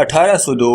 1802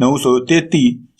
933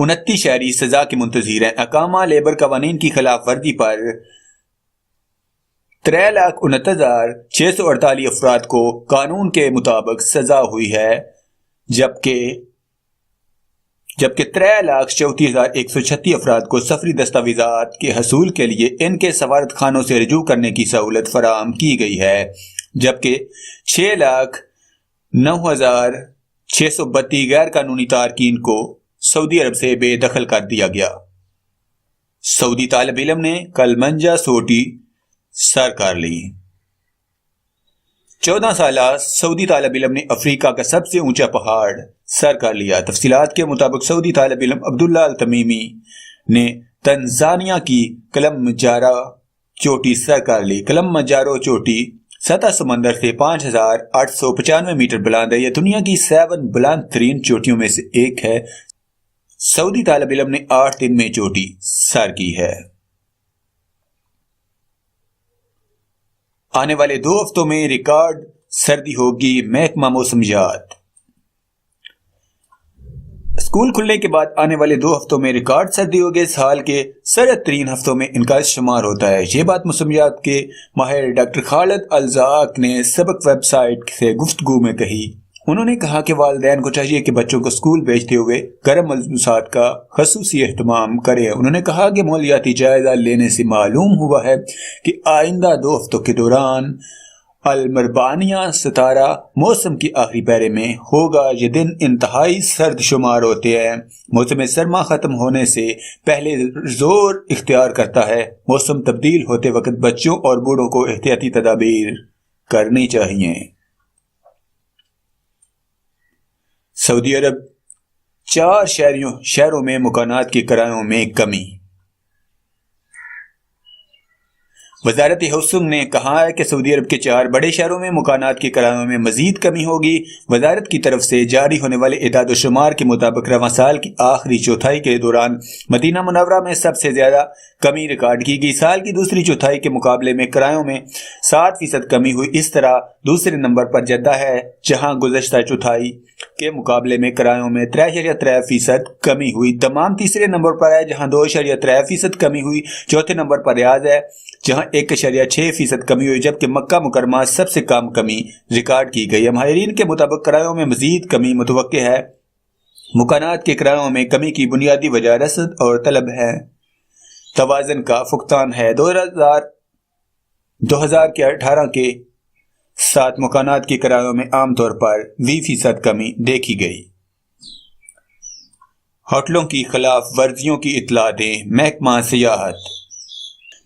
29 شہری سزا کے منتظر ہیں۔ اقامہ لیبر قوانین کی خلاف ورزی پر 3,69,648 افراد کو قانون کے مطابق سزا ہوئی ہے، جبکہ 3,34,136 افراد کو سفری دستاویزات کے حصول کے لیے ان کے سفارت خانوں سے رجوع کرنے کی سہولت فراہم کی گئی ہے، جبکہ 6,09,632 غیر قانونی تارکین کو سعودی عرب سے بے دخل کر دیا گیا۔ سعودی طالب علم نے کلمنجہ سوٹی سر کر لی۔ 14 سالہ سعودی طالب علم نے افریقہ کا سب سے اونچا پہاڑ سر کر لیا۔ تفصیلات کے مطابق سعودی طالب علم عبداللہ التمیمی نے تنزانیہ کی کلمنجارو چوٹی سر کر لی۔ کلمنجارو چوٹی سطح سمندر سے 5,895 میٹر بلند ہے۔ یہ دنیا کی 7 بلند ترین چوٹیوں میں سے ایک ہے۔ سعودی طالب علم نے 8 دن میں چوٹی سر کی ہے۔ آنے والے 2 ہفتوں میں ریکارڈ سردی ہوگی، محکمہ موسمیات۔ اسکول کھلنے کے بعد آنے والے 2 ہفتوں میں ریکارڈ سردی ہوگی۔ سال کے سرد ترین ہفتوں میں ان کا شمار ہوتا ہے۔ یہ بات موسمیات کے ماہر ڈاکٹر خالد الزاق نے سبق ویب سائٹ سے گفتگو میں کہی۔ انہوں نے کہا کہ والدین کو چاہیے کہ بچوں کو اسکول بھیجتے ہوئے گرم ملبوسات کا خصوصی اہتمام کریں۔ انہوں نے کہا کہ ماحولیاتی جائزہ لینے سے معلوم ہوا ہے کہ آئندہ 2 ہفتوں کے دوران المربانیہ ستارہ موسم کی آخری پیرے میں ہوگا۔ یہ دن انتہائی سرد شمار ہوتے ہیں۔ موسم سرما ختم ہونے سے پہلے زور اختیار کرتا ہے۔ موسم تبدیل ہوتے وقت بچوں اور بوڑھوں کو احتیاطی تدابیر کرنی چاہیے۔ سعودی عرب 4 شہروں میں مکانات کے کرایوں میں کمی۔ وزارت ہوسنگ نے کہا ہے کہ سعودی عرب کے 4 بڑے شہروں میں مکانات کے کرایوں میں مزید کمی ہوگی۔ وزارت کی طرف سے جاری ہونے والے اعداد و شمار کے مطابق رواں سال کی آخری چوتھائی کے دوران مدینہ منورہ میں سب سے زیادہ کمی ریکارڈ کی گئی۔ سال کی دوسری چوتھائی کے مقابلے میں کرایوں میں 7% کمی ہوئی۔ اس طرح دوسرے نمبر پر جدہ ہے، جہاں گزشتہ چوتھائی کے مقابلے میں کرایوں میں 3.3% کمی ہوئی۔ دمام تیسرے نمبر پر ہے، جہاں 2.3% کمی ہوئی۔ چوتھے نمبر پر ریاض ہے، جہاں 1.6% کمی ہوئی، جبکہ مکہ مکرمہ سب سے کم کمی ریکارڈ کی گئی ہے۔ ماہرین کے مطابق کرایوں میں مزید کمی متوقع ہے۔ مکانات کے کرایوں میں کمی کی بنیادی وجہ رسد اور طلب ہے توازن کا فقدان ہے۔ 2018 کے ساتھ مکانات کے کرایوں میں عام طور پر 20% کمی دیکھی گئی۔ ہوٹلوں کی خلاف ورزیوں کی اطلاع دیں۔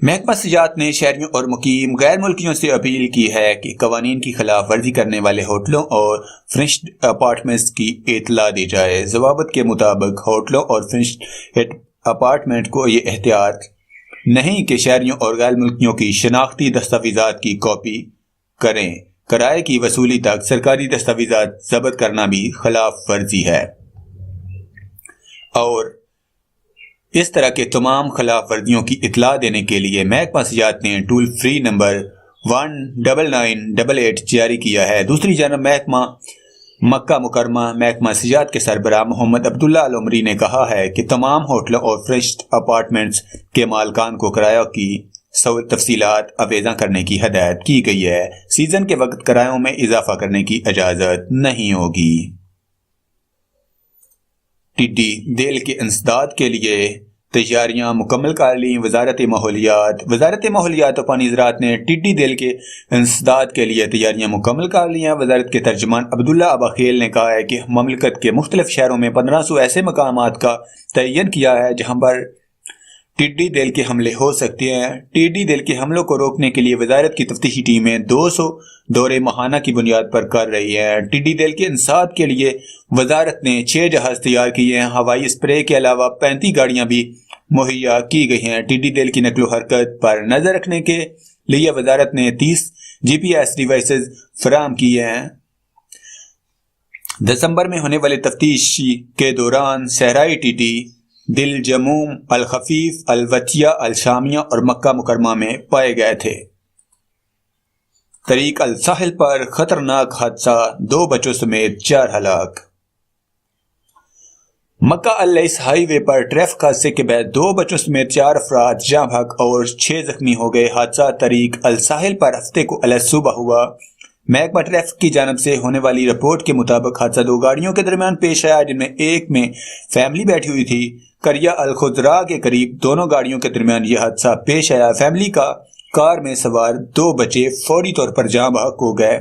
محکمہ سیاحت نے شہریوں اور مقیم غیر ملکیوں سے اپیل کی ہے کہ قوانین کی خلاف ورزی کرنے والے ہوٹلوں اور فرنشڈ اپارٹمنٹس کی اطلاع دی جائے۔ ضوابط کے مطابق ہوٹلوں اور فرنشڈ اپارٹمنٹ کو یہ احتیاط نہیں کہ شہریوں اور غیر ملکیوں کی شناختی دستاویزات کی کاپی کریں۔ کرائے کی وصولی تک سرکاری دستاویزات ضبط کرنا بھی خلاف ورزی ہے، اور اس طرح کے تمام خلاف ورزیوں کی اطلاع دینے کے لیے محکمہ سیاحت نے ٹول فری نمبر 19988 جاری کیا ہے۔ دوسری جانب محکمہ مکہ مکرمہ محکمہ سیاحت کے سربراہ محمد عبداللہ العمری نے کہا ہے کہ تمام ہوٹلوں اور فرنشڈ اپارٹمنٹس کے مالکان کو کرایہ کی تفصیلات آویزاں کرنے کی ہدایت کی گئی ہے۔ سیزن کے وقت کرایوں میں اضافہ کرنے کی اجازت نہیں ہوگی۔ ٹڈی دل کے انسداد کے لیے تیاریاں مکمل کر لیں۔ وزارت ماحولیات و پانی زراعت نے ٹڈی دل کے انسداد کے لیے تیاریاں مکمل کر لی ہیں۔ وزارت کے ترجمان عبداللہ اباخیل نے کہا ہے کہ مملکت کے مختلف شہروں میں 1500 ایسے مقامات کا تعین کیا ہے جہاں پر ٹڈی دل کے حملے ہو سکتے ہیں۔ ٹڈی دل کے حملوں کو روکنے کے لیے وزارت کی تفتیشی ٹیمیں 200 دورے ماہانہ کی بنیاد پر کر رہی ہیں۔ ٹڈی دل کے انسداد کے لیے وزارت نے 6 جہاز تیار کیے ہیں۔ ہوائی اسپرے کے علاوہ 35 گاڑیاں بھی مہیا کی گئی ہیں۔ ٹڈی دل کی نقل و حرکت پر نظر رکھنے کے لیے وزارت نے 30 GPS ڈیوائسز فراہم کیے ہیں۔ دسمبر میں ہونے والے تفتیش کے دوران صحرائی ٹڈی دل جموم، الخفیف، الوطیہ، الشامیہ اور مکہ مکرمہ میں پائے گئے تھے۔ طریق الساحل پر خطرناک حادثہ، 2 بچوں سمیت 4 ہلاک۔ مکہ العیس ہائی وے پر ٹریفک حادثے کے بعد 2 بچوں سمیت 4 افراد جاں بحق اور 6 زخمی ہو گئے۔ حادثہ طریق الساحل پر ہفتے کو علیہ صبح ہوا۔ محکمہ ٹریفک کی جانب سے ہونے والی رپورٹ کے مطابق حادثہ 2 گاڑیوں کے درمیان پیش آیا، جن میں ایک میں فیملی بیٹھی ہوئی تھی۔ کریا الخضراء کے قریب دونوں گاڑیوں کے درمیان یہ حادثہ پیش آیا۔ فیملی کا کار میں سوار 2 بچے فوری طور پر جاں بحق ہو گئے۔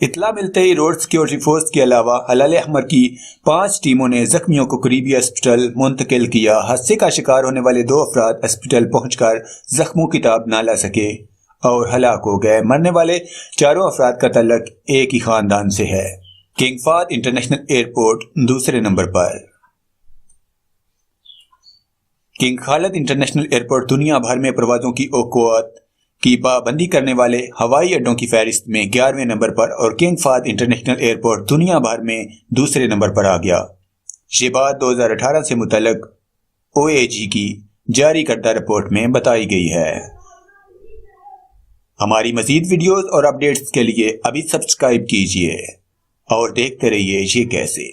اطلاع ملتے ہی روڈ سیکیورٹی فورس کے علاوہ ہلال احمر کی 5 ٹیموں نے زخمیوں کو قریبی ہسپتال منتقل کیا۔ حادثے کا شکار ہونے والے 2 افراد ہسپتال پہنچ کر زخموں کی تاب نہ لا سکے اور ہلاک ہو گئے۔ مرنے والے 4 افراد کا تعلق ایک ہی خاندان سے ہے۔ کنگ فہد انٹرنیشنل ایئرپورٹ دوسرے نمبر پر۔ کنگ خالد انٹرنیشنل ایئرپورٹ دنیا بھر میں پروازوں کی اوقات کی پابندی کرنے والے ہوائی اڈوں کی فہرست میں 11ویں نمبر پر اور کنگ فہد انٹرنیشنل ایئرپورٹ دنیا بھر میں دوسرے نمبر پر آ گیا۔ یہ بات 2018 سے متعلق OAG کی جاری کردہ رپورٹ میں بتائی گئی ہے۔ ہماری مزید ویڈیوز اور اپڈیٹس کے لیے ابھی سبسکرائب کیجئے اور دیکھتے رہیے یہ کیسے۔